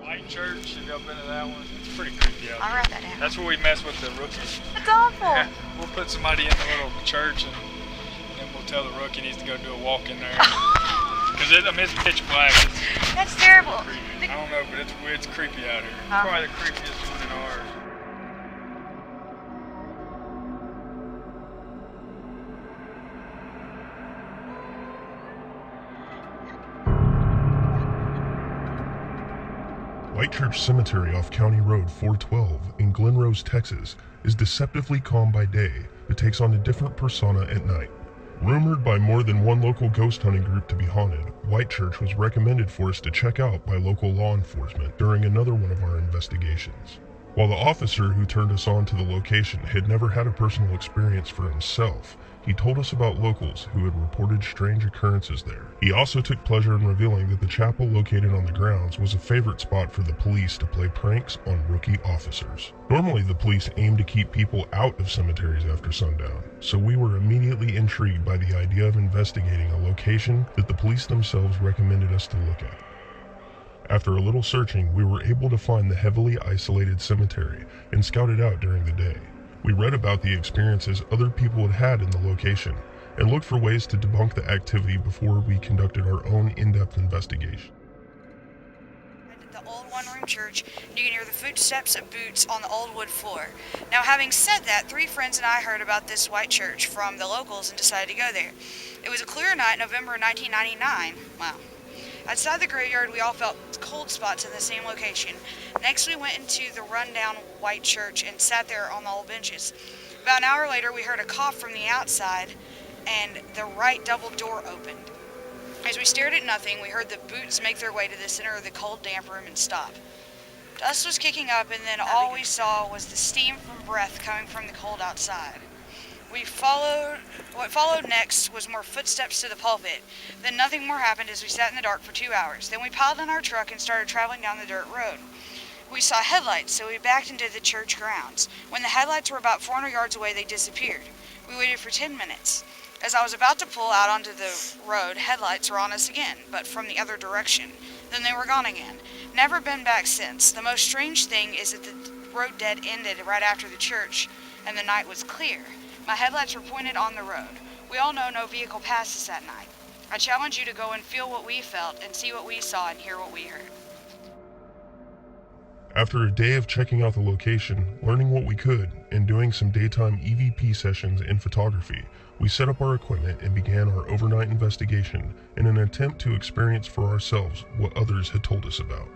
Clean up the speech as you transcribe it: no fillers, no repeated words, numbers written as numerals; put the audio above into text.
White Church, have y'all been to that one? It's pretty creepy out there. I'll write that down. That's where we mess with the rookies. That's awful. Yeah, we'll put somebody in the little church and then we'll tell the rookie he needs to go do a walk in there. Because it's pitch black. That's terrible. I don't know, but it's creepy out here. It's probably the creepiest one in ours. White Church Cemetery off County Road 412 in Glen Rose, Texas, is deceptively calm by day, but takes on a different persona at night. Rumored by more than one local ghost hunting group to be haunted, White Church was recommended for us to check out by local law enforcement during another one of our investigations. While the officer who turned us on to the location had never had a personal experience for himself, he told us about locals who had reported strange occurrences there. He also took pleasure in revealing that the chapel located on the grounds was a favorite spot for the police to play pranks on rookie officers. Normally, the police aim to keep people out of cemeteries after sundown, so we were immediately intrigued by the idea of investigating a location that the police themselves recommended us to look at. After a little searching, we were able to find the heavily isolated cemetery and scout it out during the day. We read about the experiences other people had had in the location and looked for ways to debunk the activity before we conducted our own in-depth investigation. The old one-room church, you can hear the footsteps of boots on the old wood floor. Now, having said that, 3 friends and I heard about this white church from the locals and decided to go there. It was a clear night, November 1999. Wow. Outside the graveyard, we all felt cold spots in the same location. Next, we went into the rundown white church and sat there on the old benches. About an hour later, we heard a cough from the outside, and the right double door opened. As we stared at nothing, we heard the boots make their way to the center of the cold, damp room and stop. Dust was kicking up, and then all we saw was the steam from breath coming from the cold outside. What followed next was more footsteps to the pulpit. Then nothing more happened as we sat in the dark for 2 hours. Then we piled in our truck and started traveling down the dirt road. We saw headlights, so we backed into the church grounds. When the headlights were about 400 yards away, they disappeared. We waited for 10 minutes. As I was about to pull out onto the road, headlights were on us again, but from the other direction. Then they were gone again. Never been back since. The most strange thing is that the road dead ended right after the church, and the night was clear. My headlights were pointed on the road. We all know no vehicle passes that night. I challenge you to go and feel what we felt and see what we saw and hear what we heard. After a day of checking out the location, learning what we could, and doing some daytime EVP sessions in photography, we set up our equipment and began our overnight investigation in an attempt to experience for ourselves what others had told us about.